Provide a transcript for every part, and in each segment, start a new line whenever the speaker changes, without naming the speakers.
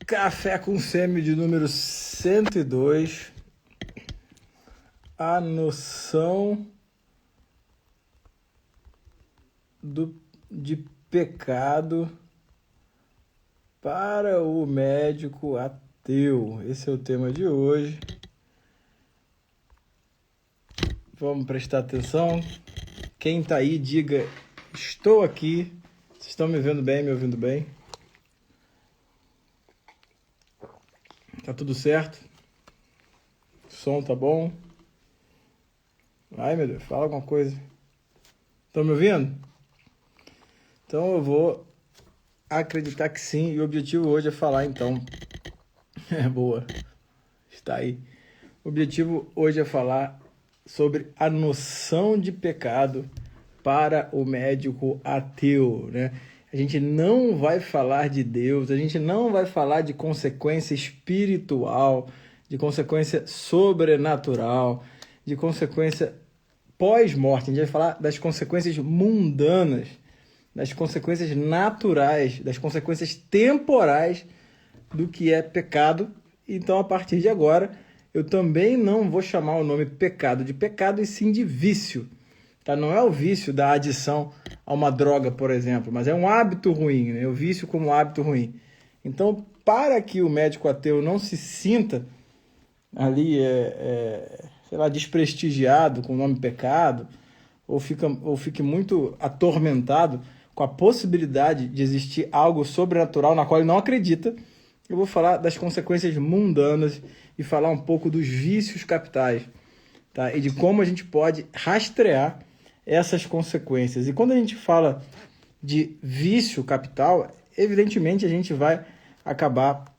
Café com Semi de número 102. A noção de pecado para o médico ateu. Esse é o tema de hoje. Vamos prestar atenção. Quem tá aí, diga: estou aqui. Vocês estão me vendo bem, me ouvindo bem? Tá tudo certo? O som tá bom? Ai, meu Deus, fala alguma coisa. Estão me ouvindo? Então eu vou acreditar que sim. E o objetivo hoje é falar, então. É boa. Está aí. O objetivo hoje é falar sobre a noção de pecado para o médico ateu, né? A gente não vai falar de Deus, a gente não vai falar de consequência espiritual, de consequência sobrenatural, de consequência pós-morte. A gente vai falar das consequências mundanas, das consequências naturais, das consequências temporais do que é pecado. Então, a partir de agora, eu também não vou chamar o nome pecado de pecado, e sim de vício. Tá? Não é o vício da adição a uma droga, por exemplo, mas é um hábito ruim, né? O vício como hábito ruim. Então, para que o médico ateu não se sinta ali, sei lá, desprestigiado com o nome pecado, ou fique muito atormentado com a possibilidade de existir algo sobrenatural na qual ele não acredita, eu vou falar das consequências mundanas e falar um pouco dos vícios capitais, tá? E de como a gente pode rastrear essas consequências. E quando a gente fala de vício capital, evidentemente a gente vai acabar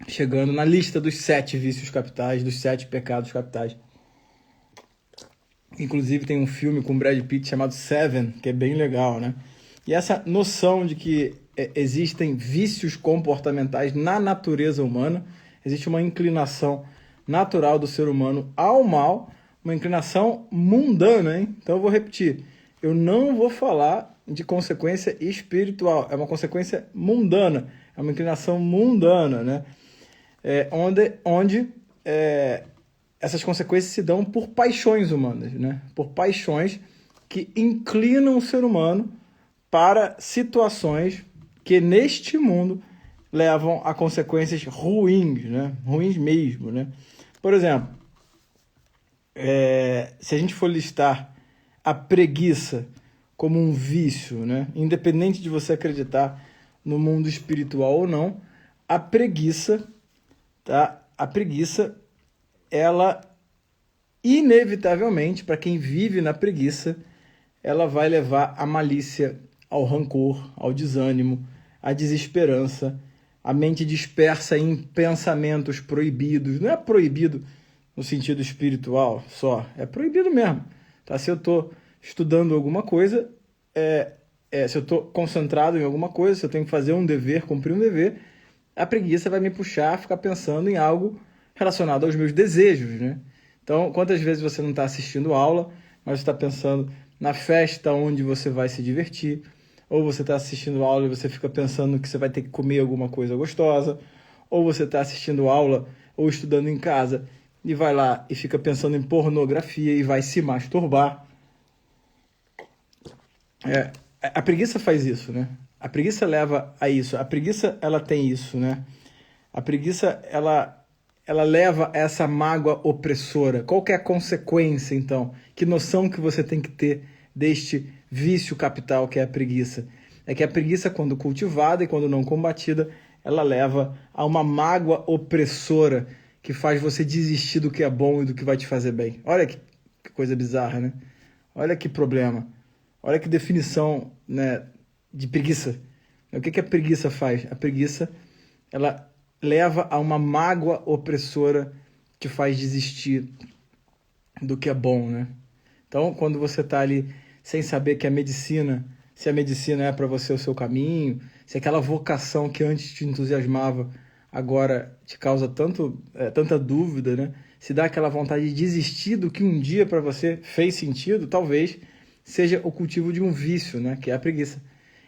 chegando na lista dos 7 vícios capitais, dos 7 pecados capitais. Inclusive tem um filme com Brad Pitt chamado Seven, que é bem legal, né? E essa noção de que existem vícios comportamentais na natureza humana, existe uma inclinação natural do ser humano ao mal, uma inclinação mundana, hein? Então eu vou repetir, eu não vou falar de consequência espiritual, é uma consequência mundana, é uma inclinação mundana, né? Onde essas consequências se dão por paixões humanas, né? Por paixões que inclinam o ser humano para situações que neste mundo levam a consequências ruins, né? Ruins mesmo, né? Por exemplo, se a gente for listar a preguiça como um vício, né? Independente de você acreditar no mundo espiritual ou não, a preguiça, tá? A preguiça, ela inevitavelmente, para quem vive na preguiça, ela vai levar à malícia, ao rancor, ao desânimo, à desesperança, a mente dispersa em pensamentos proibidos. Não é proibido no sentido espiritual só, é proibido mesmo. Tá? Se eu estou estudando alguma coisa, se eu estou concentrado em alguma coisa, se eu tenho que fazer um dever, cumprir um dever, a preguiça vai me puxar a ficar pensando em algo relacionado aos meus desejos, né? Então, quantas vezes você não está assistindo aula, mas está pensando na festa onde você vai se divertir, ou você está assistindo aula e você fica pensando que você vai ter que comer alguma coisa gostosa, ou você está assistindo aula ou estudando em casa e vai lá e fica pensando em pornografia e vai se masturbar. A preguiça faz isso, né? A preguiça leva a isso. A preguiça, ela tem isso, né? A preguiça, ela leva a essa mágoa opressora. Qual que é a consequência, então? Que noção que você tem que ter deste vício capital que é a preguiça? É que a preguiça, quando cultivada e quando não combatida, ela leva a uma mágoa opressora que faz você desistir do que é bom e do que vai te fazer bem. Olha que coisa bizarra, né? Olha que problema. Olha que definição, né, de preguiça. O que a preguiça faz? A preguiça, ela leva a uma mágoa opressora que faz desistir do que é bom, né? Então, quando você está ali sem saber que se a medicina é para você o seu caminho, se aquela vocação que antes te entusiasmava agora te causa tanta dúvida, né? Se dá aquela vontade de desistir do que um dia para você fez sentido, talvez seja o cultivo de um vício, né? Que é a preguiça.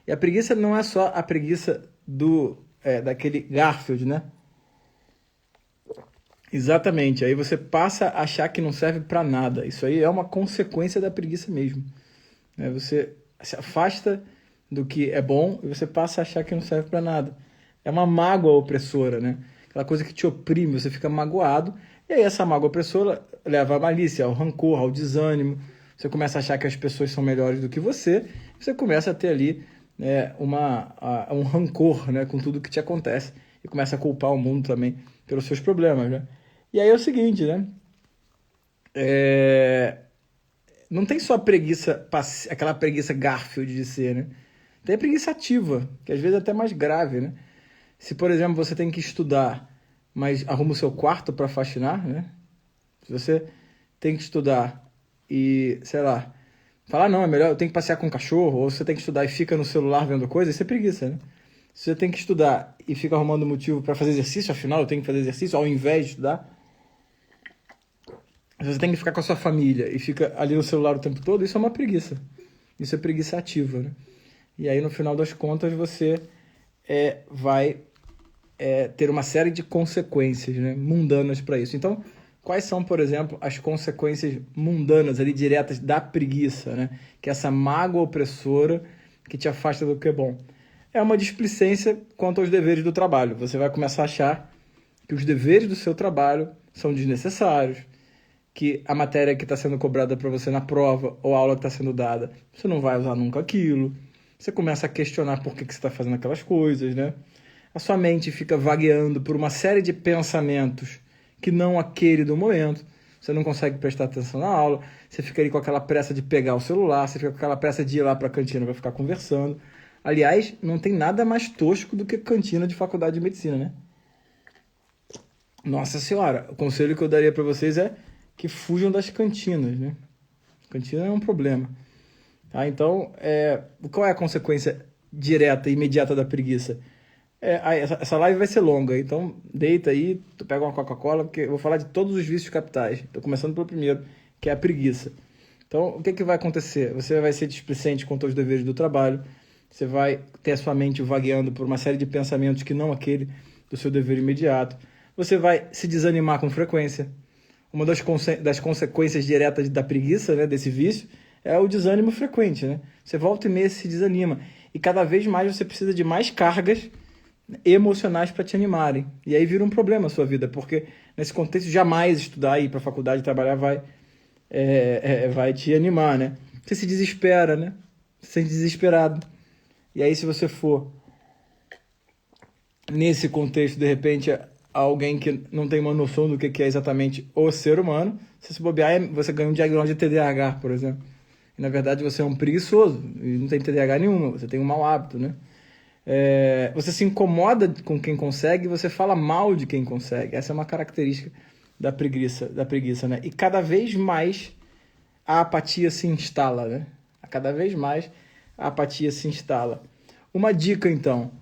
E a preguiça não é só a preguiça daquele Garfield, né? Exatamente, aí você passa a achar que não serve para nada. Isso aí é uma consequência da preguiça mesmo, né? Você se afasta do que é bom e você passa a achar que não serve para nada. É uma mágoa opressora, né? Aquela coisa que te oprime, você fica magoado, e aí essa mágoa opressora leva à malícia, ao rancor, ao desânimo. Você começa a achar que as pessoas são melhores do que você começa a ter ali um rancor, né, com tudo que te acontece, e começa a culpar o mundo também pelos seus problemas, né? E aí é o seguinte, né? Não tem só a preguiça, aquela preguiça Garfield de ser, né? Tem a preguiça ativa, que às vezes é até mais grave, né? Se, por exemplo, você tem que estudar, mas arruma o seu quarto para faxinar, né? Se você tem que estudar e, sei lá, falar, não, é melhor, eu tenho que passear com o cachorro, ou você tem que estudar e fica no celular vendo coisa, isso é preguiça, né? Se você tem que estudar e fica arrumando motivo para fazer exercício, afinal eu tenho que fazer exercício ao invés de estudar. Se você tem que ficar com a sua família e fica ali no celular o tempo todo, isso é uma preguiça. Isso é preguiça ativa, né? E aí, no final das contas, você vai ter uma série de consequências, né, mundanas para isso. Então, quais são, por exemplo, as consequências mundanas ali diretas da preguiça, né? Que é essa mágoa opressora que te afasta do que é bom. É uma displicência quanto aos deveres do trabalho. Você vai começar a achar que os deveres do seu trabalho são desnecessários, que a matéria que está sendo cobrada para você na prova ou a aula que está sendo dada, você não vai usar nunca aquilo. Você começa a questionar por que você está fazendo aquelas coisas, né? A sua mente fica vagueando por uma série de pensamentos que não aquele do momento. Você não consegue prestar atenção na aula, você fica ali com aquela pressa de pegar o celular, você fica com aquela pressa de ir lá para a cantina para ficar conversando. Aliás, não tem nada mais tosco do que cantina de faculdade de medicina, né? Nossa senhora, o conselho que eu daria para vocês é que fujam das cantinas, né? Cantina é um problema. Tá? Então, qual é a consequência direta e imediata da preguiça? Essa live vai ser longa, então deita aí, tu pega uma Coca-Cola, porque eu vou falar de todos os vícios capitais. Estou começando pelo primeiro, que é a preguiça. Então, o que vai acontecer? Você vai ser displicente quanto aos deveres do trabalho, você vai ter a sua mente vagueando por uma série de pensamentos que não aquele do seu dever imediato. Você vai se desanimar com frequência. Uma das consequências diretas da preguiça, né, desse vício, é o desânimo frequente, né? Você volta e meia se desanima. E cada vez mais você precisa de mais cargas emocionais para te animarem. E aí vira um problema a sua vida, porque nesse contexto jamais estudar, ir para a faculdade, trabalhar vai te animar, né? Você se desespera, né? Você se sente desesperado. E aí se você for nesse contexto, de repente, alguém que não tem uma noção do que é exatamente o ser humano, se você bobear, você ganha um diagnóstico de TDAH, por exemplo. E, na verdade, você é um preguiçoso e não tem TDAH nenhuma, você tem um mau hábito, né? Você se incomoda com quem consegue, você fala mal de quem consegue. Essa é uma característica da preguiça, né? E cada vez mais a apatia se instala, né? Cada vez mais a apatia se instala. Uma dica, então.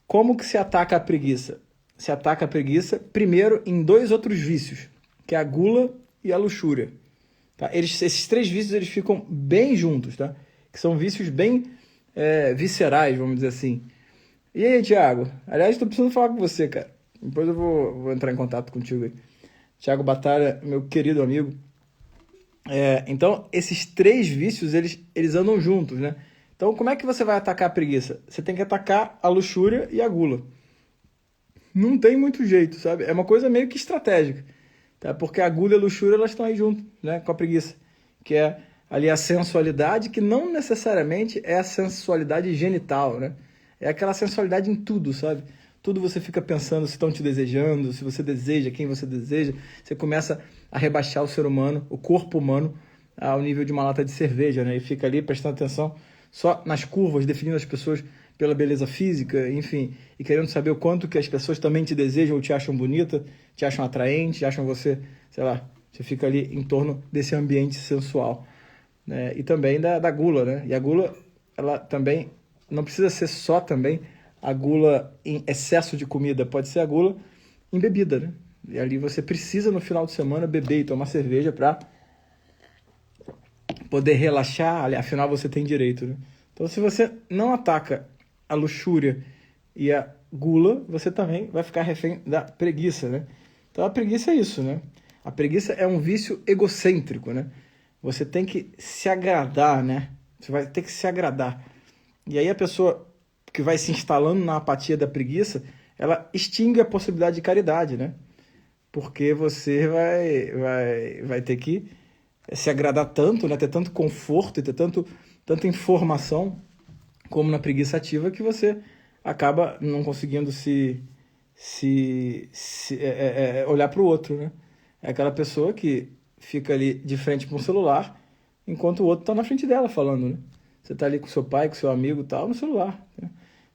Como que se ataca a preguiça? Se ataca a preguiça, primeiro, em dois outros vícios, que é a gula e a luxúria. Tá? Esses três vícios eles ficam bem juntos, tá? Que são vícios bem viscerais, vamos dizer assim. E aí, Thiago? Aliás, estou precisando falar com você, cara. Depois eu vou entrar em contato contigo aí. Thiago Batalha, meu querido amigo. Então, esses três vícios, eles andam juntos, né? Então, como é que você vai atacar a preguiça? Você tem que atacar a luxúria e a gula. Não tem muito jeito, sabe? É uma coisa meio que estratégica, tá? Porque a gula e a luxúria, elas estão aí junto, né? Com a preguiça, que é ali a sensualidade, que não necessariamente é a sensualidade genital, né? É aquela sensualidade em tudo, sabe? Tudo você fica pensando se estão te desejando, se você deseja, quem você deseja. Você começa a rebaixar o ser humano, o corpo humano, ao nível de uma lata de cerveja, né? E fica ali prestando atenção só nas curvas, definindo as pessoas pela beleza física, enfim, e querendo saber o quanto que as pessoas também te desejam ou te acham bonita, te acham atraente, acham você, sei lá, você fica ali em torno desse ambiente sensual, né? E também da gula, né? E a gula, ela também não precisa ser só também a gula em excesso de comida, pode ser a gula em bebida, né? E ali você precisa no final de semana beber e tomar cerveja para poder relaxar, afinal você tem direito, né? Então se você não ataca a luxúria e a gula, você também vai ficar refém da preguiça, né? Então a preguiça é isso, né? A preguiça é um vício egocêntrico, né? Você tem que se agradar, né? Você vai ter que se agradar. E aí a pessoa que vai se instalando na apatia da preguiça, ela extingue a possibilidade de caridade, né? Porque você vai ter que se agradar tanto, né? Ter tanto conforto e ter tanta informação como na preguiça ativa que você acaba não conseguindo olhar para o outro, né? É aquela pessoa que fica ali de frente para um celular, enquanto o outro está na frente dela falando, né? Você está ali com seu pai, com seu amigo e tal, no celular, né?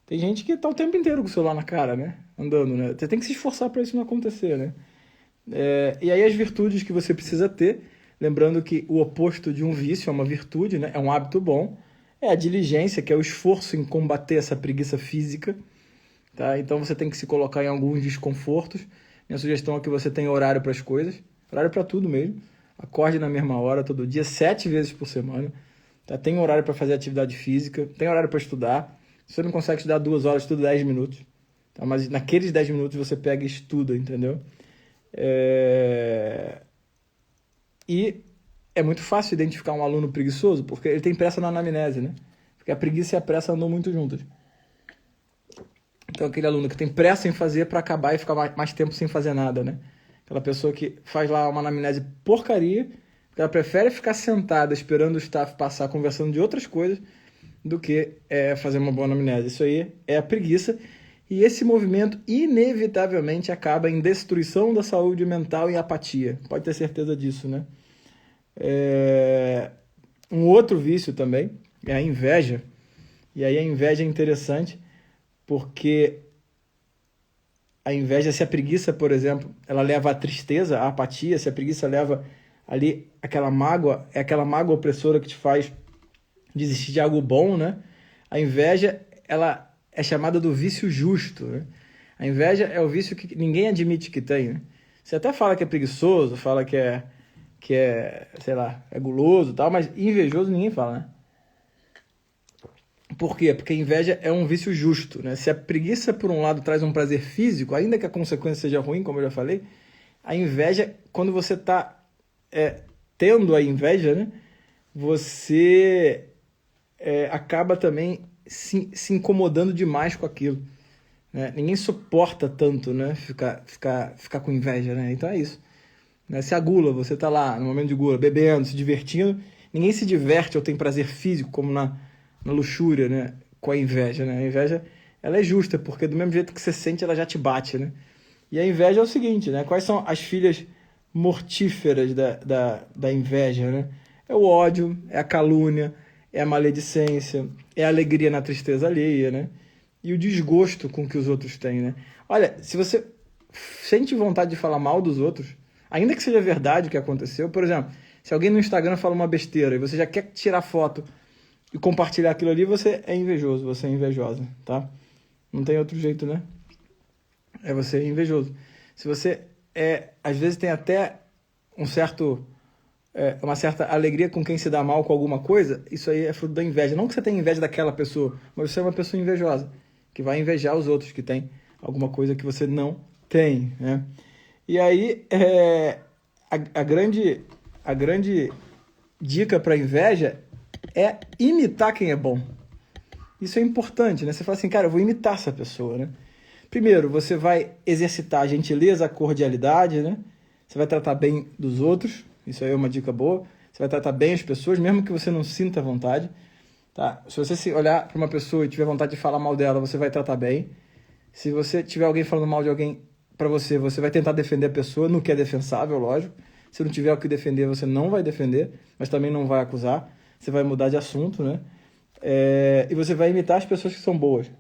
Tem gente que está o tempo inteiro com o celular na cara, né? Andando, né? Você tem que se esforçar para isso não acontecer, né? E aí as virtudes que você precisa ter, lembrando que o oposto de um vício é uma virtude, né? É um hábito bom, é a diligência, que é o esforço em combater essa preguiça física, tá? Então você tem que se colocar em alguns desconfortos. Minha sugestão é que você tenha horário para as coisas, horário para tudo mesmo. Acorde na mesma hora, todo dia, 7 vezes por semana. Tá? Tem horário para fazer atividade física, tem horário para estudar. Se você não consegue estudar 2 horas, estuda 10 minutos. Tá? Mas naqueles 10 minutos você pega e estuda, entendeu? E é muito fácil identificar um aluno preguiçoso, porque ele tem pressa na anamnese, né? Porque a preguiça e a pressa andam muito juntas. Então, aquele aluno que tem pressa em fazer para acabar e ficar mais tempo sem fazer nada, né? Aquela pessoa que faz lá uma anamnese porcaria, porque ela prefere ficar sentada esperando o staff passar, conversando de outras coisas, do que fazer uma boa anamnese. Isso aí é a preguiça. E esse movimento, inevitavelmente, acaba em destruição da saúde mental e apatia. Pode ter certeza disso, né? Um outro vício também é a inveja. E aí a inveja é interessante, porque a inveja, se a preguiça, por exemplo, ela leva à tristeza, à apatia, se a preguiça leva ali aquela mágoa, é aquela mágoa opressora que te faz desistir de algo bom, né? A inveja, ela é chamada do vício justo, né? A inveja é o vício que ninguém admite que tem, né? Você até fala que é preguiçoso, fala que é, sei lá, é guloso e tal, mas invejoso ninguém fala, né? Por quê? Porque a inveja é um vício justo, né? Se a preguiça, por um lado, traz um prazer físico, ainda que a consequência seja ruim, como eu já falei, a inveja, quando você está tendo a inveja, né? Você acaba também se incomodando demais com aquilo, né? Ninguém suporta tanto, né? Ficar com inveja, né? Então é isso. Né? Se a gula, você está lá no momento de gula, bebendo, se divertindo, ninguém se diverte ou tem prazer físico, como na luxúria, né? Com a inveja, né? A inveja, ela é justa, porque do mesmo jeito que você sente, ela já te bate, né? E a inveja é o seguinte, né? Quais são as filhas mortíferas da inveja, né? É o ódio, é a calúnia, é a maledicência, é a alegria na tristeza alheia, né? E o desgosto com que os outros têm, né? Olha, se você sente vontade de falar mal dos outros, ainda que seja verdade o que aconteceu, por exemplo, se alguém no Instagram fala uma besteira e você já quer tirar foto e compartilhar aquilo ali, você é invejoso, você é invejosa, tá? Não tem outro jeito, né? É você invejoso. Se você às vezes tem até uma certa alegria com quem se dá mal com alguma coisa, isso aí é fruto da inveja. Não que você tenha inveja daquela pessoa, mas você é uma pessoa invejosa, que vai invejar os outros que têm alguma coisa que você não tem, né? E aí, a grande dica para inveja é imitar quem é bom. Isso é importante, né? Você fala assim, cara, eu vou imitar essa pessoa, né? Primeiro, você vai exercitar a gentileza, a cordialidade, né? Você vai tratar bem dos outros, isso aí é uma dica boa. Você vai tratar bem as pessoas, mesmo que você não sinta vontade, tá? Se você olhar para uma pessoa e tiver vontade de falar mal dela, você vai tratar bem. Se você tiver alguém falando mal de alguém para você, você vai tentar defender a pessoa, no que é defensável, lógico. Se não tiver o que defender, você não vai defender, mas também não vai acusar. Você vai mudar de assunto, né? E você vai imitar as pessoas que são boas.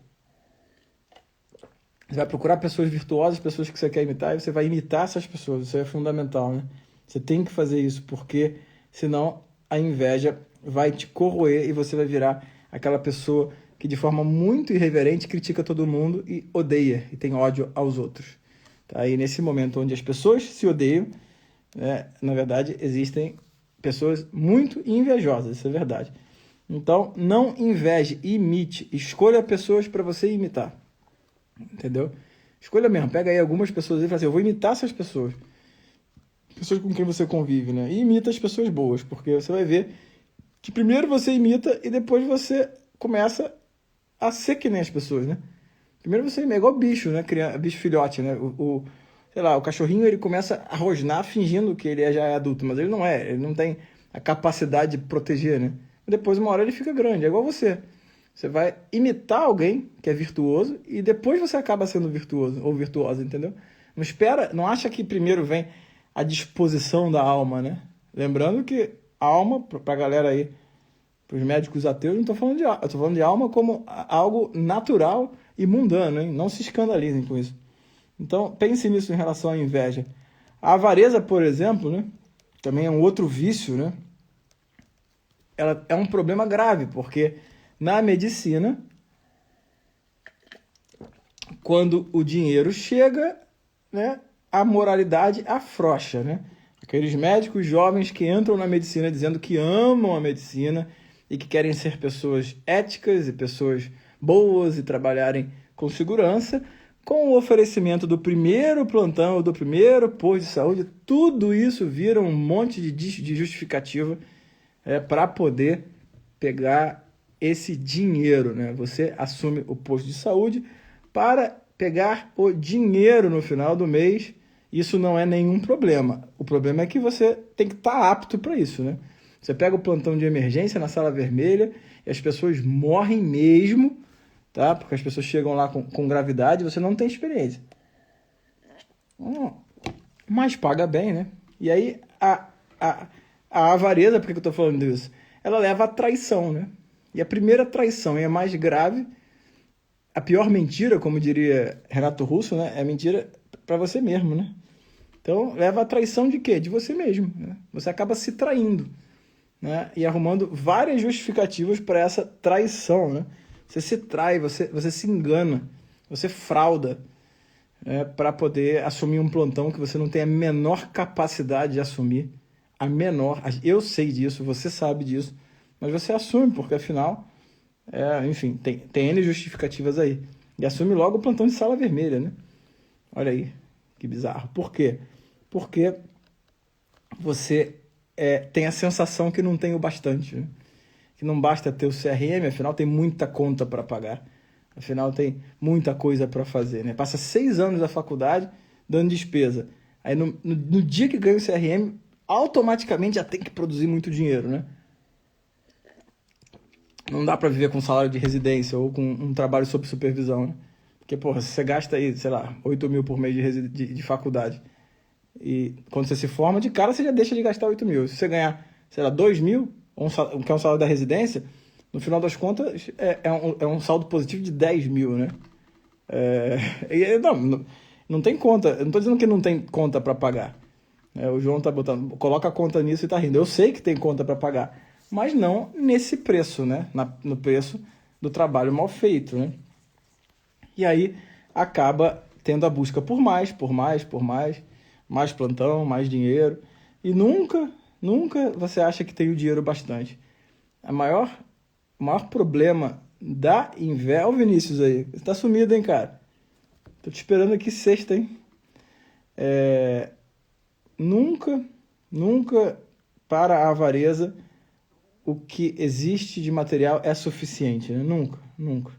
Você vai procurar pessoas virtuosas, pessoas que você quer imitar, e você vai imitar essas pessoas. Isso é fundamental, né? Você tem que fazer isso, porque senão a inveja vai te corroer e você vai virar aquela pessoa que de forma muito irreverente critica todo mundo e odeia, e tem ódio aos outros. Tá? E nesse momento onde as pessoas se odeiam, né, na verdade, existem pessoas muito invejosas, isso é verdade. Então, não inveje, imite, escolha pessoas para você imitar. entendeu? Escolha mesmo, pega aí algumas pessoas e fala assim, eu vou imitar essas pessoas. Pessoas com quem você convive, né? E imita as pessoas boas, porque você vai ver que primeiro você imita e depois você começa a ser que nem as pessoas, né? Primeiro você é igual bicho, né? Bicho filhote, né? Sei lá, o cachorrinho ele começa a rosnar fingindo que ele já é adulto, mas ele não é, ele não tem a capacidade de proteger, né? Depois, uma hora ele fica grande, é igual você. Você vai imitar alguém que é virtuoso e depois você acaba sendo virtuoso ou virtuosa, entendeu? Não espera, não acha que primeiro vem a disposição da alma, né? Lembrando que alma, pra galera aí, pros médicos ateus, não tô falando de alma, eu tô falando de alma como algo natural e mundano, hein? Não se escandalizem com isso. Então, pense nisso em relação à inveja. A avareza, por exemplo, né? Também é um outro vício, né? Ela é um problema grave, porque na medicina, quando o dinheiro chega, né, a moralidade afrouxa, né? Aqueles médicos jovens que entram na medicina dizendo que amam a medicina e que querem ser pessoas éticas e pessoas boas e trabalharem com segurança, com o oferecimento do primeiro plantão, do primeiro posto de saúde, tudo isso vira um monte de justificativa para poder pegar esse dinheiro, né? Você assume o posto de saúde para pegar o dinheiro no final do mês. Isso não é nenhum problema. O problema é que você tem que estar apto para isso, né? Você pega o plantão de emergência na sala vermelha e as pessoas morrem mesmo, tá? Porque as pessoas chegam lá com gravidade e você não tem experiência. Mas paga bem, né? E aí a avareza, por que eu estou falando disso? Ela leva à traição, né? E a primeira traição, e a mais grave, a pior mentira, como diria Renato Russo, né? É mentira para você mesmo, né? Então, leva à traição de quê? De você mesmo, né? Você acaba se traindo, né? E arrumando várias justificativas para essa traição, né? Você se trai, você se engana, você frauda, para poder assumir um plantão que você não tem a menor capacidade de assumir. A menor. Eu sei disso, você sabe disso, mas você assume, porque afinal, enfim, tem N justificativas aí. E assume logo o plantão de sala vermelha, né? Olha aí, que bizarro. Por quê? Porque você tem a sensação que não tem o bastante, né? Que não basta ter o CRM, afinal tem muita conta para pagar. Afinal tem muita coisa para fazer, né? Passa 6 anos da faculdade dando despesa. Aí no dia que ganha o CRM, automaticamente já tem que produzir muito dinheiro, né? Não dá para viver com salário de residência ou com um trabalho sob supervisão, né? Porque, porra, se você gasta aí, sei lá, 8 mil por mês de faculdade e quando você se forma, de cara você já deixa de gastar 8 mil. Se você ganhar, sei lá, 2 mil, que é um salário da residência, no final das contas é um saldo positivo de 10 mil, né? Não tem conta. Eu não tô dizendo que não tem conta para pagar. O João tá botando, coloca a conta nisso e tá rindo. Eu sei que tem conta para pagar, mas não nesse preço, né? No preço do trabalho mal feito, né? E aí acaba tendo a busca por mais, mais plantão, mais dinheiro. E nunca você acha que tem o dinheiro bastante. O maior problema da inveja... Ó o Vinícius aí, você tá sumido, hein, cara? Tô te esperando aqui sexta, hein? Nunca para a avareza o que existe de material é suficiente, né? Nunca.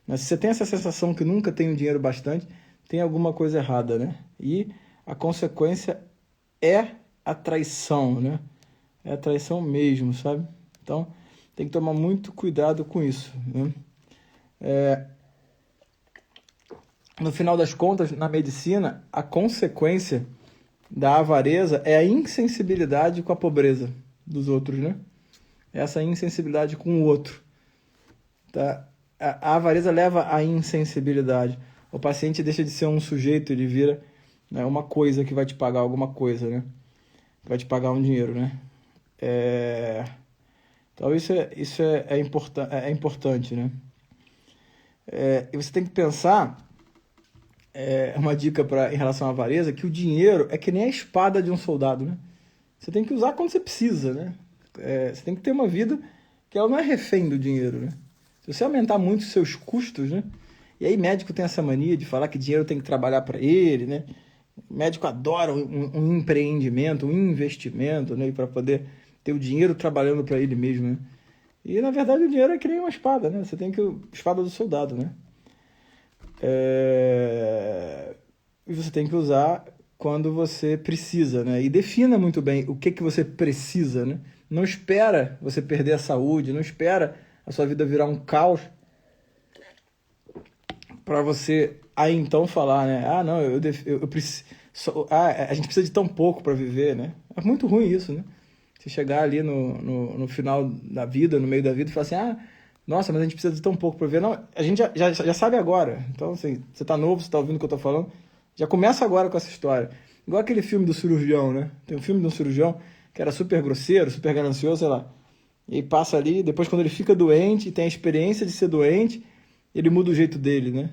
Mas se você tem essa sensação que nunca tem o dinheiro bastante, tem alguma coisa errada, né? E a consequência é a traição, né? É a traição mesmo, sabe? Então, tem que tomar muito cuidado com isso, né? No final das contas, na medicina, a consequência da avareza é a insensibilidade com a pobreza dos outros, né? Essa insensibilidade com o outro, tá? A avareza leva à insensibilidade. O paciente deixa de ser um sujeito, ele vira, né, uma coisa que vai te pagar alguma coisa, né? Vai te pagar um dinheiro, né? Então isso é importante, né? E você tem que pensar, uma dica em relação à avareza, que o dinheiro é que nem a espada de um soldado, né? Você tem que usar quando você precisa, né? Você tem que ter uma vida que ela não é refém do dinheiro, né? Se você aumentar muito os seus custos, né? E aí médico tem essa mania de falar que dinheiro tem que trabalhar para ele, né? O médico adora um empreendimento, um investimento, né? Para poder ter o dinheiro trabalhando para ele mesmo, né? E na verdade o dinheiro é que nem uma espada, né? Você tem que espada do soldado, né? E você tem que usar quando você precisa, né? E defina muito bem o que você precisa, né? Não espera você perder a saúde, não espera a sua vida virar um caos para você aí então falar, né? Ah, não, eu preciso. A gente precisa de tão pouco para viver, né? É muito ruim isso, né? Você chegar ali no final da vida, no meio da vida, e falar assim: ah, nossa, mas a gente precisa de tão pouco para viver. Não, a gente já sabe agora. Então, assim, você tá novo, você tá ouvindo o que eu tô falando, já começa agora com essa história. Igual aquele filme do cirurgião, né? Tem um filme de um cirurgião que era super grosseiro, super ganancioso, sei lá. E aí passa ali, depois quando ele fica doente e tem a experiência de ser doente, ele muda o jeito dele, né?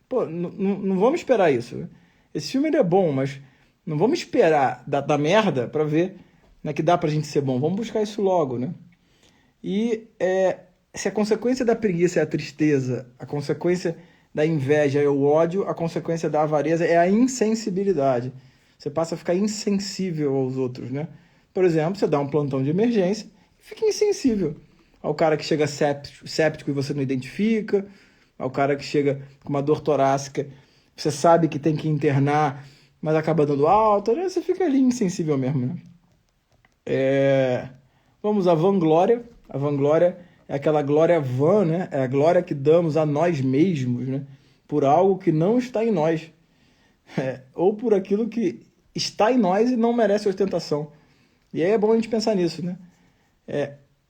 Pô, não vamos esperar isso, né? Esse filme ele é bom, mas não vamos esperar da merda pra ver, né, que dá pra gente ser bom. Vamos buscar isso logo, né? E se a consequência da preguiça é a tristeza, a consequência da inveja é o ódio, a consequência da avareza é a insensibilidade. Você passa a ficar insensível aos outros, né? Por exemplo, você dá um plantão de emergência e fica insensível ao cara que chega séptico e você não identifica, ao cara que chega com uma dor torácica, você sabe que tem que internar, mas acaba dando alta, né? Você fica ali insensível mesmo, né? Vamos à vanglória. A vanglória é aquela glória vã, né? É a glória que damos a nós mesmos, né? Por algo que não está em nós. Ou por aquilo que está em nós e não merece ostentação. E aí é bom a gente pensar nisso, né?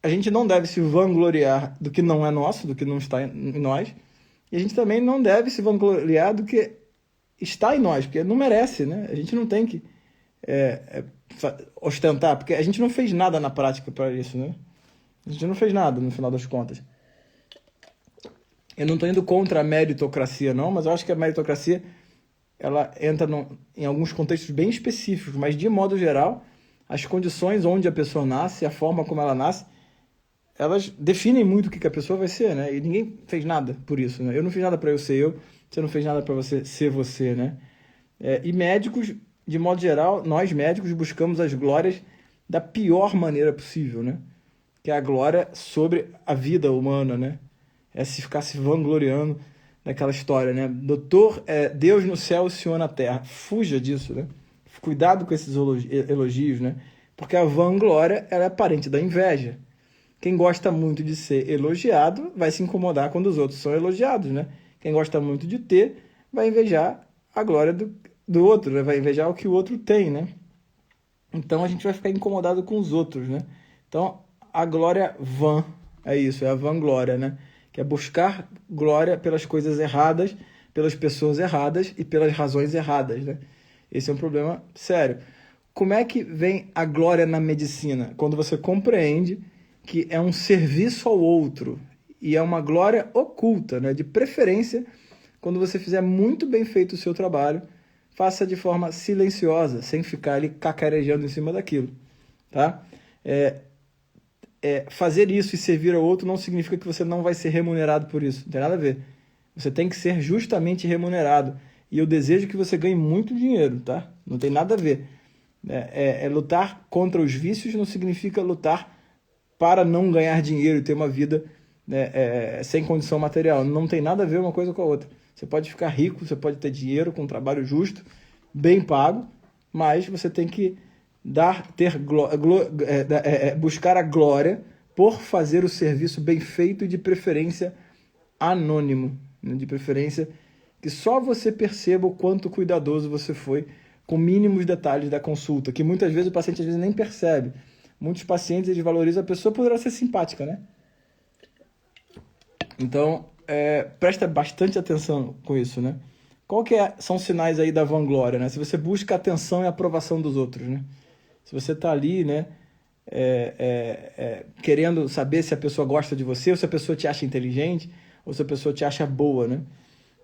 A gente não deve se vangloriar do que não é nosso, do que não está em nós. E a gente também não deve se vangloriar do que está em nós, porque não merece, né? A gente não tem que ostentar, porque a gente não fez nada na prática para isso, né? A gente não fez nada, no final das contas. Eu não estou indo contra a meritocracia, não, mas eu acho que a meritocracia ela entra em alguns contextos bem específicos, mas de modo geral, as condições onde a pessoa nasce, a forma como ela nasce, elas definem muito o que a pessoa vai ser, né? E ninguém fez nada por isso, né? Eu não fiz nada para eu ser eu, você não fez nada para você ser você, né? E médicos, de modo geral, nós médicos buscamos as glórias da pior maneira possível, né? Que é a glória sobre a vida humana, né? É se ficar se vangloriando daquela história, né? Doutor, Deus no céu, o Senhor na terra. Fuja disso, né? Cuidado com esses elogios, né? Porque a vanglória, ela é parente da inveja. Quem gosta muito de ser elogiado vai se incomodar quando os outros são elogiados, né? Quem gosta muito de ter vai invejar a glória do outro, né? Vai invejar o que o outro tem, né? Então a gente vai ficar incomodado com os outros, né? Então a glória vã é isso, é a vanglória, né? Que é buscar glória pelas coisas erradas, pelas pessoas erradas e pelas razões erradas, né? Esse é um problema sério. Como é que vem a glória na medicina? Quando você compreende que é um serviço ao outro e é uma glória oculta, né? De preferência, quando você fizer muito bem feito o seu trabalho, faça de forma silenciosa, sem ficar ali cacarejando em cima daquilo, tá? Fazer isso e servir ao outro não significa que você não vai ser remunerado por isso, não tem nada a ver. Você tem que ser justamente remunerado. E eu desejo que você ganhe muito dinheiro, tá? Não tem nada a ver. Lutar contra os vícios não significa lutar para não ganhar dinheiro e ter uma vida, né, sem condição material. Não tem nada a ver uma coisa com a outra. Você pode ficar rico, você pode ter dinheiro com um trabalho justo, bem pago, mas você tem que buscar a glória por fazer o serviço bem feito e de preferência anônimo, né? De preferência que só você perceba o quanto cuidadoso você foi com mínimos detalhes da consulta, que muitas vezes o paciente às vezes nem percebe. Muitos pacientes eles valorizam a pessoa por ela ser simpática, né? Então, presta bastante atenção com isso, né? Qual que são os sinais aí da vanglória, né? Se você busca a atenção e a aprovação dos outros, né? Se você está ali, né, querendo saber se a pessoa gosta de você, ou se a pessoa te acha inteligente, ou se a pessoa te acha boa, né?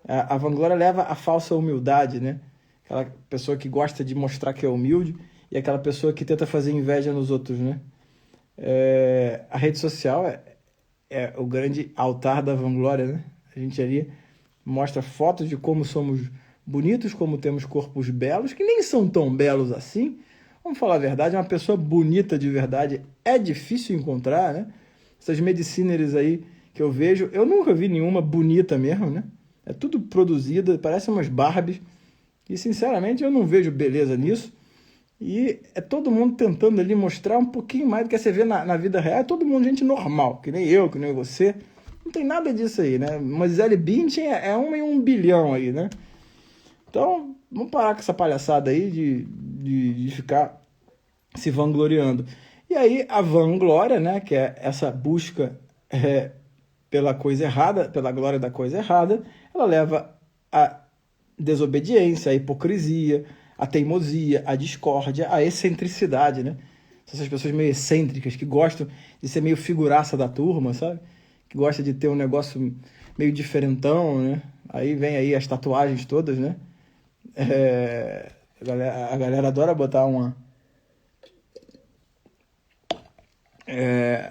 A vanglória leva à falsa humildade, né? Aquela pessoa que gosta de mostrar que é humilde e aquela pessoa que tenta fazer inveja nos outros, né? A rede social é o grande altar da vanglória, né? A gente ali mostra fotos de como somos bonitos, como temos corpos belos, que nem são tão belos assim. Vamos falar a verdade, uma pessoa bonita de verdade é difícil encontrar, né? Essas mediciners aí que eu vejo, eu nunca vi nenhuma bonita mesmo, né? É tudo produzida, parece umas Barbies. E, sinceramente, eu não vejo beleza nisso. E é todo mundo tentando ali mostrar um pouquinho mais do que você vê na vida real. É todo mundo gente normal, que nem eu, que nem você. Não tem nada disso aí, né? Mas Gisele Bündchen é 1 em 1 bilhão aí, né? Então, vamos parar com essa palhaçada aí de ficar se vangloriando. E aí, a vanglória, né? Que é essa busca pela coisa errada, pela glória da coisa errada, ela leva a desobediência, a hipocrisia, a teimosia, a discórdia, a excentricidade, né? Essas pessoas meio excêntricas que gostam de ser meio figuraça da turma, sabe? Que gosta de ter um negócio meio diferentão, né? Aí vem aí as tatuagens todas, né? A galera adora botar uma...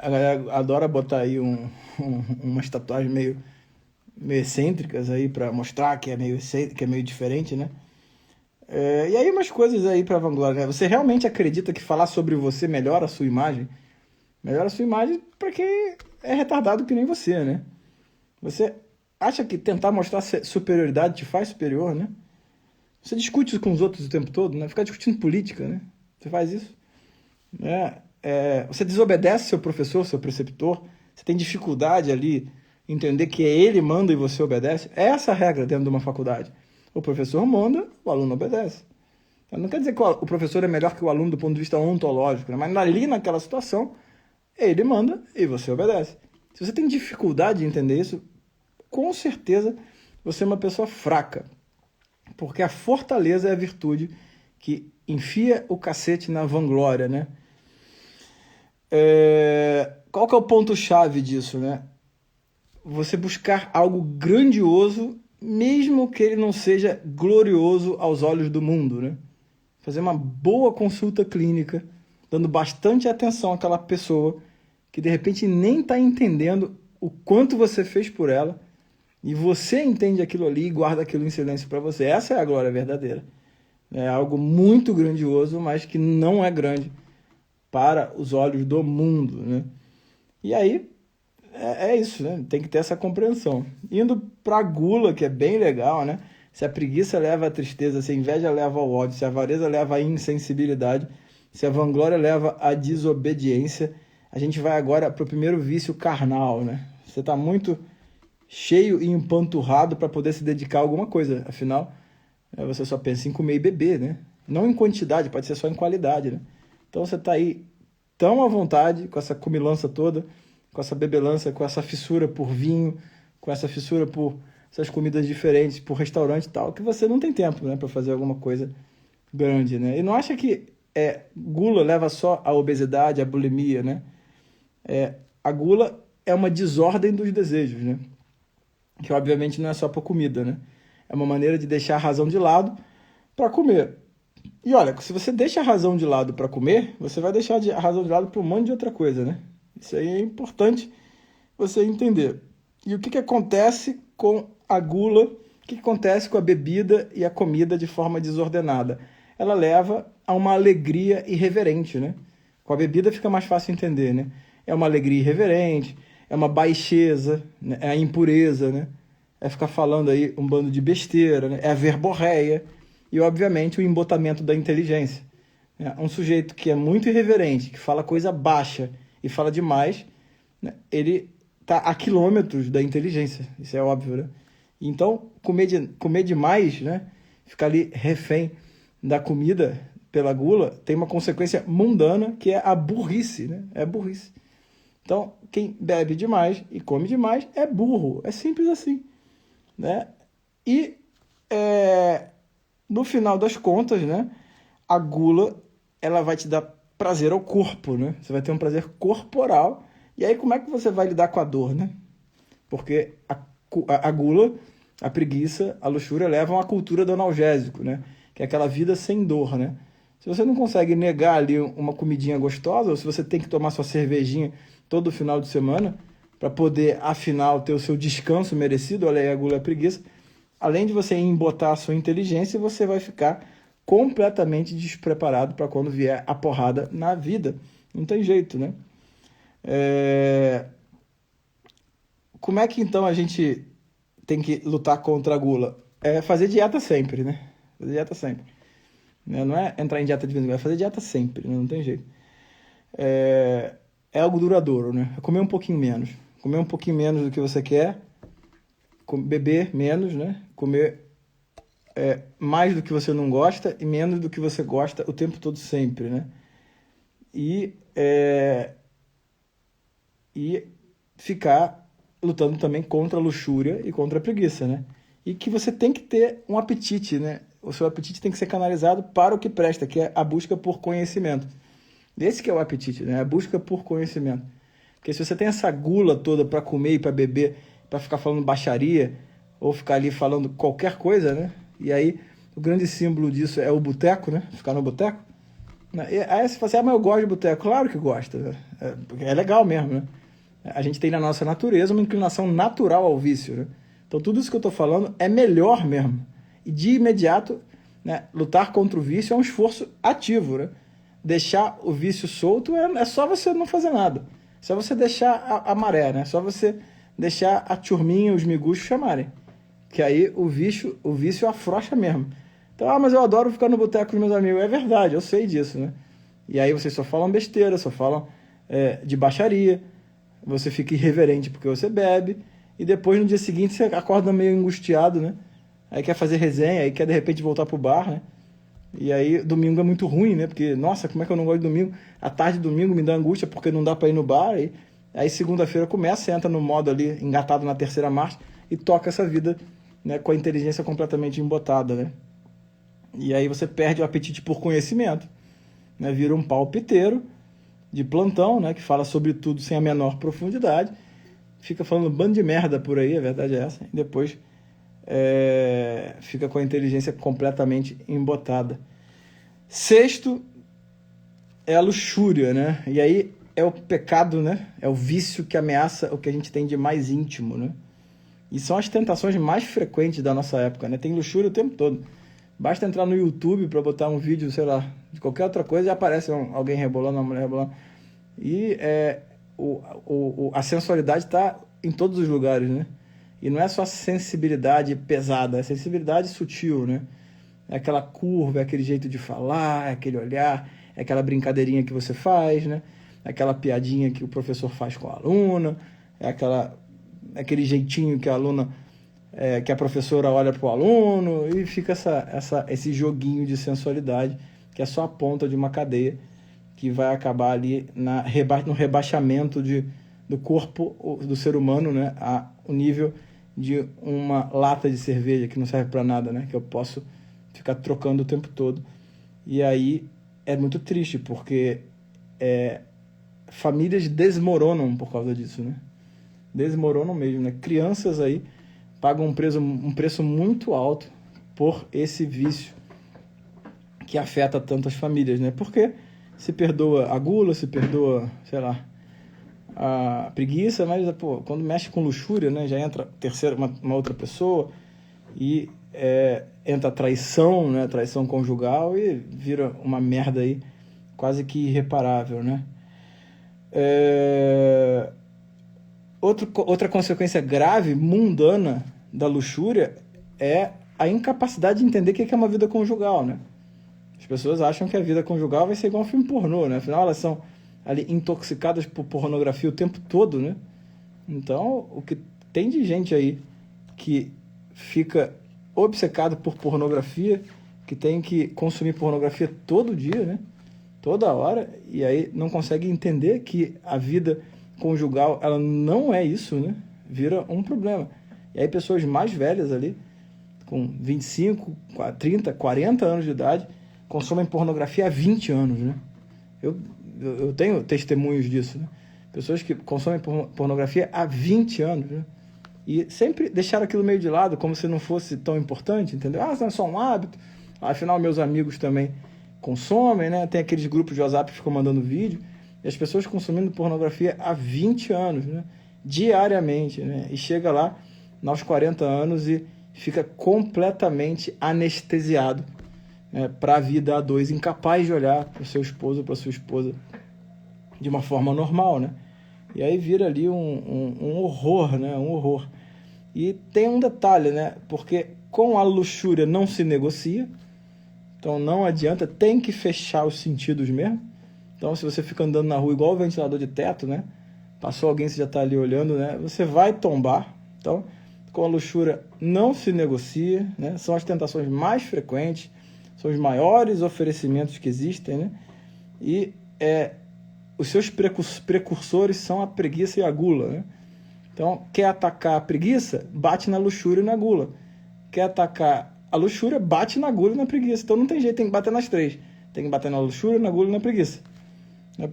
a galera adora botar aí umas tatuagens meio excêntricas aí para mostrar que é meio diferente, né? E aí umas coisas aí para vanglória, né? Você realmente acredita que falar sobre você melhora a sua imagem? Melhora a sua imagem para quem é retardado que nem você, né? Você acha que tentar mostrar superioridade te faz superior, né? Você discute isso com os outros o tempo todo, né? Fica discutindo política, né? Você faz isso. Você desobedece seu professor, seu preceptor. Você tem dificuldade ali em entender que ele manda e você obedece. É essa a regra dentro de uma faculdade. O professor manda, o aluno obedece. Então, não quer dizer que o professor é melhor que o aluno do ponto de vista ontológico, né? Mas ali naquela situação, ele manda e você obedece. Se você tem dificuldade de entender isso, com certeza você é uma pessoa fraca. Porque a fortaleza é a virtude que enfia o cacete na vanglória, né? Qual que é o ponto-chave disso, né? Você buscar algo grandioso, mesmo que ele não seja glorioso aos olhos do mundo, né? Fazer uma boa consulta clínica, dando bastante atenção àquela pessoa que de repente nem está entendendo o quanto você fez por ela, e você entende aquilo ali e guarda aquilo em silêncio para você. Essa é a glória verdadeira. É algo muito grandioso, mas que não é grande para os olhos do mundo, né? E aí, é isso, né? Tem que ter essa compreensão. Indo para a gula, que é bem legal, né? Se a preguiça leva à tristeza, se a inveja leva ao ódio, se a avareza leva à insensibilidade, se a vanglória leva à desobediência, a gente vai agora para o primeiro vício carnal, né? Você está muito cheio e empanturrado para poder se dedicar a alguma coisa. Afinal, você só pensa em comer e beber, né? Não em quantidade, pode ser só em qualidade, né? Então você está aí tão à vontade, com essa comilança toda, com essa bebelança, com essa fissura por vinho, com essa fissura por essas comidas diferentes, por restaurante e tal, que você não tem tempo, né, para fazer alguma coisa grande, né? E não acha que gula leva só à obesidade, à bulimia, né? A gula é uma desordem dos desejos, né? Que obviamente não é só por comida, né? É uma maneira de deixar a razão de lado para comer. E olha, se você deixa a razão de lado para comer, você vai deixar a razão de lado para um monte de outra coisa, né? Isso aí é importante você entender. E o que acontece com a gula, o que acontece com a bebida e a comida de forma desordenada? Ela leva a uma alegria irreverente, né? Com a bebida fica mais fácil entender, né? É uma alegria irreverente, é uma baixeza, né? É a impureza, né? É ficar falando aí um bando de besteira, né? É a verborreia e, obviamente, o embotamento da inteligência. Um sujeito que é muito irreverente, que fala coisa baixa e fala demais, né? Ele está a quilômetros da inteligência, isso é óbvio, né? Então, comer demais, né? Ficar ali refém da comida pela gula, tem uma consequência mundana, que é a burrice, né? É a burrice. Então, quem bebe demais e come demais é burro, é simples assim, né? E, no final das contas, né? A gula, ela vai te dar prazer ao corpo, né? Você vai ter um prazer corporal. E aí, como é que você vai lidar com a dor, né? Porque a gula, a preguiça, a luxúria levam à cultura do analgésico, né? Que é aquela vida sem dor, né? Se você não consegue negar ali uma comidinha gostosa, ou se você tem que tomar sua cervejinha todo final de semana para poder, afinal, ter o seu descanso merecido, olha aí a gula e a preguiça, além de você embotar a sua inteligência, você vai ficar completamente despreparado para quando vier a porrada na vida. Não tem jeito, né? Como é que então a gente tem que lutar contra a gula? É fazer dieta sempre, né? Fazer dieta sempre. Não é entrar em dieta de vez em quando, é fazer dieta sempre, né? Não tem jeito. É algo duradouro, né? É comer um pouquinho menos. Comer um pouquinho menos do que você quer, beber menos, né? Comer mais do que você não gosta e menos do que você gosta o tempo todo sempre, né? E ficar lutando também contra a luxúria e contra a preguiça, né? E que você tem que ter um apetite, né? O seu apetite tem que ser canalizado para o que presta, que é a busca por conhecimento. Esse que é o apetite, né? A busca por conhecimento. Porque se você tem essa gula toda para comer e para beber, para ficar falando baixaria, ou ficar ali falando qualquer coisa, né? E aí, o grande símbolo disso é o boteco, né? Ficar no boteco. E aí você fala assim, mas eu gosto de boteco. Claro que gosta, né? É legal mesmo, né? A gente tem na nossa natureza uma inclinação natural ao vício, né? Então tudo isso que eu estou falando é melhor mesmo. E de imediato, né, lutar contra o vício é um esforço ativo, né? Deixar o vício solto é só você não fazer nada. É só você deixar a maré, né? É só você deixar a turminha, os miguxos chamarem. Que aí o vício afrouxa mesmo. Então, mas eu adoro ficar no boteco com meus amigos. É verdade, eu sei disso, né? E aí vocês só falam besteira, só falam de baixaria. Você fica irreverente porque você bebe. E depois, no dia seguinte, você acorda meio angustiado, né? Aí quer fazer resenha, aí quer de repente voltar pro bar, né? E aí, domingo é muito ruim, né? Porque, nossa, como é que eu não gosto de domingo? A tarde de domingo me dá angústia porque não dá pra ir no bar. Aí segunda-feira começa, você entra no modo ali, engatado na terceira marcha, e toca essa vida, né, com a inteligência completamente embotada, né? E aí você perde o apetite por conhecimento, né? Vira um palpiteiro de plantão, né? Que fala sobre tudo sem a menor profundidade. Fica falando um bando de merda por aí, a verdade é essa. E depois fica com a inteligência completamente embotada. Sexto é a luxúria, né? E aí é o pecado, né? É o vício que ameaça o que a gente tem de mais íntimo, né? E são as tentações mais frequentes da nossa época, né? Tem luxúria o tempo todo. Basta entrar no YouTube para botar um vídeo, sei lá, de qualquer outra coisa e aparece alguém rebolando, uma mulher rebolando. E a sensualidade está em todos os lugares, né? E não é só sensibilidade pesada, é sensibilidade sutil, né? É aquela curva, é aquele jeito de falar, é aquele olhar, é aquela brincadeirinha que você faz, né? É aquela piadinha que o professor faz com a aluna, é aquele jeitinho que a aluna, que a professora olha para o aluno, e fica esse joguinho de sensualidade, que é só a ponta de uma cadeia, que vai acabar ali no rebaixamento do corpo do ser humano, né? O nível de uma lata de cerveja que não serve para nada, né? Que eu posso ficar trocando o tempo todo. E aí é muito triste, porque famílias desmoronam por causa disso, né? Desmoronam mesmo, né? Crianças aí pagam um preço muito alto por esse vício que afeta tanto as famílias, né? Porque se perdoa a gula, se perdoa, sei lá, a preguiça, mas pô, quando mexe com luxúria, né, já entra uma outra pessoa e entra a traição, né, traição conjugal, e vira uma merda aí quase que irreparável, né? Outra consequência grave, mundana da luxúria é a incapacidade de entender o que é uma vida conjugal, né? As pessoas acham que a vida conjugal vai ser igual um filme pornô, né? Afinal, elas são ali intoxicadas por pornografia o tempo todo, né? Então, o que tem de gente aí que fica obcecado por pornografia, que tem que consumir pornografia todo dia, né? Toda hora, e aí não consegue entender que a vida conjugal, ela não é isso, né? Vira um problema. E aí pessoas mais velhas ali, com 25, 30, 40 anos de idade, consomem pornografia há 20 anos, né? Eu tenho testemunhos disso, né? Pessoas que consomem pornografia há 20 anos, né? E sempre deixaram aquilo meio de lado, como se não fosse tão importante, entendeu? Ah, é só um hábito. Afinal, meus amigos também consomem, né? Tem aqueles grupos de WhatsApp que ficam mandando vídeo. E as pessoas consumindo pornografia há 20 anos, né? Diariamente, né? E chega lá, aos 40 anos, e fica completamente anestesiado, né, para a vida a dois, incapaz de olhar para o seu esposo ou para a sua esposa de uma forma normal, né? E aí vira ali um horror, né? Um horror. E tem um detalhe, né? Porque com a luxúria não se negocia, então não adianta, tem que fechar os sentidos mesmo. Então se você fica andando na rua igual o ventilador de teto, né? Passou alguém, você já está ali olhando, né? Você vai tombar. Então, com a luxúria não se negocia, né? São as tentações mais frequentes, são os maiores oferecimentos que existem, né? E os seus precursores são a preguiça e a gula, né? Então, quer atacar a preguiça, bate na luxúria e na gula. Quer atacar a luxúria, bate na gula e na preguiça. Então não tem jeito, tem que bater nas três. Tem que bater na luxúria, na gula e na preguiça.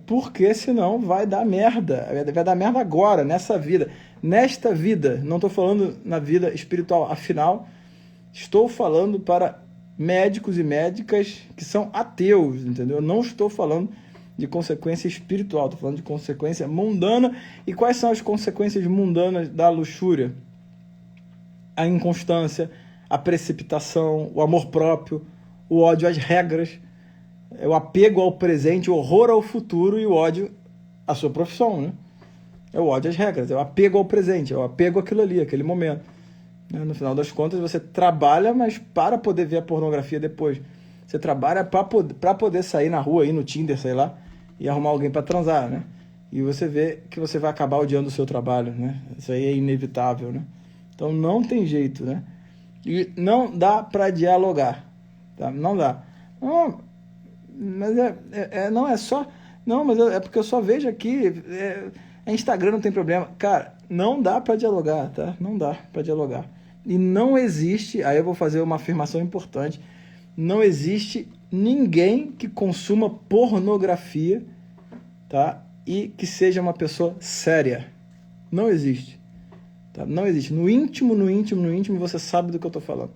Porque senão vai dar merda. Vai dar merda agora, nessa vida. Nesta vida, não estou falando na vida espiritual. Afinal, estou falando para médicos e médicas que são ateus, entendeu? Não estou falando de consequência espiritual, estou falando de consequência mundana. E quais são as consequências mundanas da luxúria? A inconstância, a precipitação, o amor próprio, o ódio às regras, o apego ao presente, o horror ao futuro e o ódio à sua profissão, né? É o ódio às regras, é o apego ao presente, é o apego àquilo ali, àquele momento. No final das contas, você trabalha, mas para poder ver a pornografia depois. Você trabalha para poder sair na rua, ir no Tinder, sei lá, e arrumar alguém para transar, né? E você vê que você vai acabar odiando o seu trabalho, né? Isso aí é inevitável, né? Então não tem jeito, né? E não dá para dialogar, tá? Não dá. Não, mas não é só... Não, mas é porque eu só vejo aqui... Instagram não tem problema. Cara, não dá para dialogar, tá? Não dá para dialogar. E não existe... Aí eu vou fazer uma afirmação importante. Não existe ninguém que consuma pornografia, tá? E que seja uma pessoa séria. Não existe. Tá? Não existe. No íntimo, você sabe do que eu estou falando.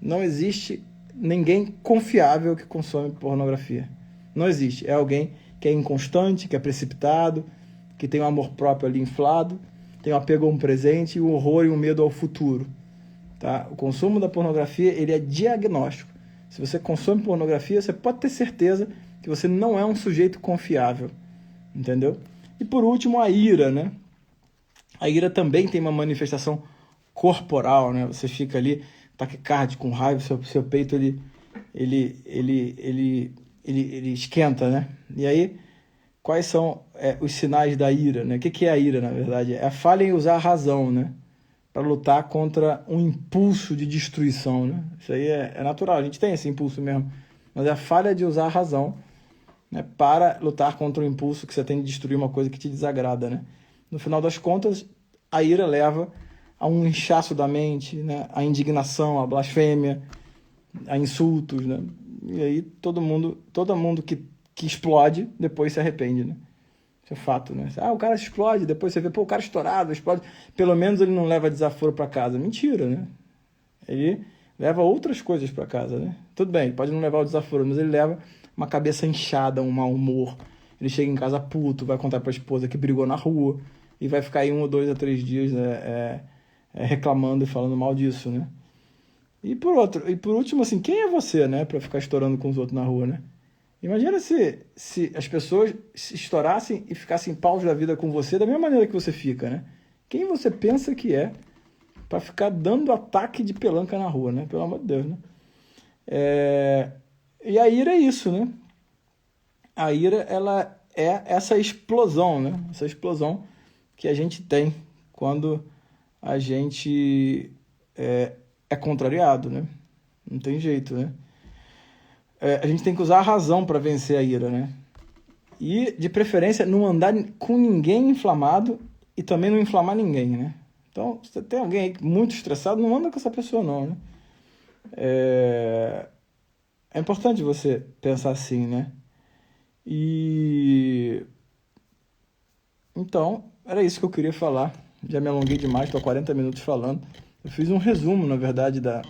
Não existe ninguém confiável que consome pornografia. Não existe. É alguém que é inconstante, que é precipitado, que tem um amor próprio ali inflado, tem um apego a um presente e um horror e um medo ao futuro. Tá? O consumo da pornografia, ele é diagnóstico. Se você consome pornografia, você pode ter certeza que você não é um sujeito confiável. Entendeu? E por último, a ira, né? A ira também tem uma manifestação corporal, né? Você fica ali taquicárdico, com raiva, seu peito ele esquenta, né? E aí, quais são os sinais da ira, né? O que é a ira, na verdade? É a falha em usar a razão, né? Para lutar contra um impulso de destruição, né? Isso aí é natural, a gente tem esse impulso mesmo. Mas é a falha de usar a razão, né? Para lutar contra o impulso que você tem de destruir uma coisa que te desagrada, né? No final das contas, a ira leva a um inchaço da mente, né? A indignação, a blasfêmia, a insultos, né? E aí todo mundo que explode, depois se arrepende, né? Isso é fato, né? O cara explode, depois você vê, o cara estourado, explode. Pelo menos ele não leva desaforo para casa. Mentira, né? Ele leva outras coisas para casa, né? Tudo bem, ele pode não levar o desaforo, mas ele leva uma cabeça inchada, um mau humor. Ele chega em casa puto, vai contar para a esposa que brigou na rua e vai ficar aí 1 ou 2 a 3 dias, né, reclamando e falando mal disso, né? E por último, assim, quem é você, né, para ficar estourando com os outros na rua, né? Imagina se as pessoas se estourassem e ficassem paus da vida com você da mesma maneira que você fica, né? Quem você pensa que é para ficar dando ataque de pelanca na rua, né? Pelo amor de Deus, né? E a ira é isso, né? A ira, ela é essa explosão, né? Essa explosão que a gente tem quando a gente é contrariado, né? Não tem jeito, né? A gente tem que usar a razão para vencer a ira, né? E, de preferência, não andar com ninguém inflamado e também não inflamar ninguém, né? Então, se tem alguém aí muito estressado, não anda com essa pessoa, não, né? É importante você pensar assim, né? E... Então, era isso que eu queria falar. Já me alonguei demais, estou há 40 minutos falando. Eu fiz um resumo, na verdade, das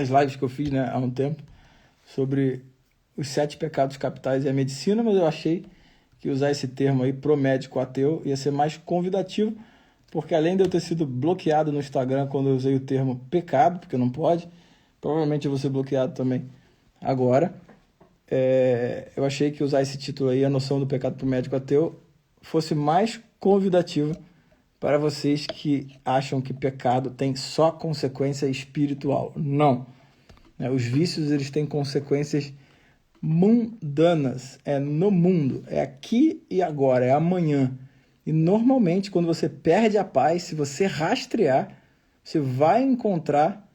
lives que eu fiz, né, há um tempo, sobre os 7 pecados capitais e a medicina, mas eu achei que usar esse termo aí pro médico ateu ia ser mais convidativo, porque além de eu ter sido bloqueado no Instagram quando eu usei o termo pecado, porque não pode, provavelmente eu vou ser bloqueado também agora, eu achei que usar esse título aí, A Noção do Pecado para o Médico Ateu, fosse mais convidativo para vocês que acham que pecado tem só consequência espiritual. Não. Os vícios, eles têm consequências mundanas, é no mundo, é aqui e agora, é amanhã. E normalmente, quando você perde a paz, se você rastrear, você vai encontrar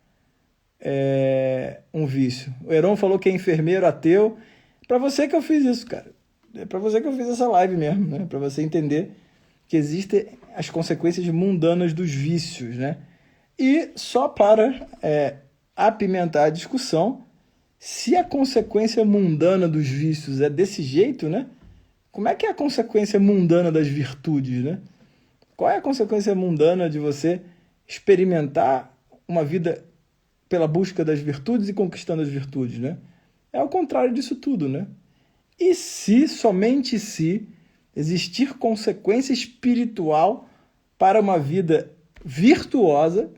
um vício. O Heron falou que é enfermeiro ateu. Para você que eu fiz isso, cara. É para você que eu fiz essa live mesmo, né? Para você entender que existem as consequências mundanas dos vícios, né? E só para apimentar a discussão, se a consequência mundana dos vícios é desse jeito, né? Como é que é a consequência mundana das virtudes, né? Qual é a consequência mundana de você experimentar uma vida pela busca das virtudes e conquistando as virtudes, né? É o contrário disso tudo, né? E se, somente se, existir consequência espiritual para uma vida virtuosa,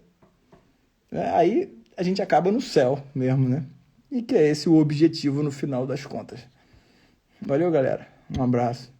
né? Aí a gente acaba no céu mesmo, né? E que é esse o objetivo no final das contas. Valeu, galera. Um abraço.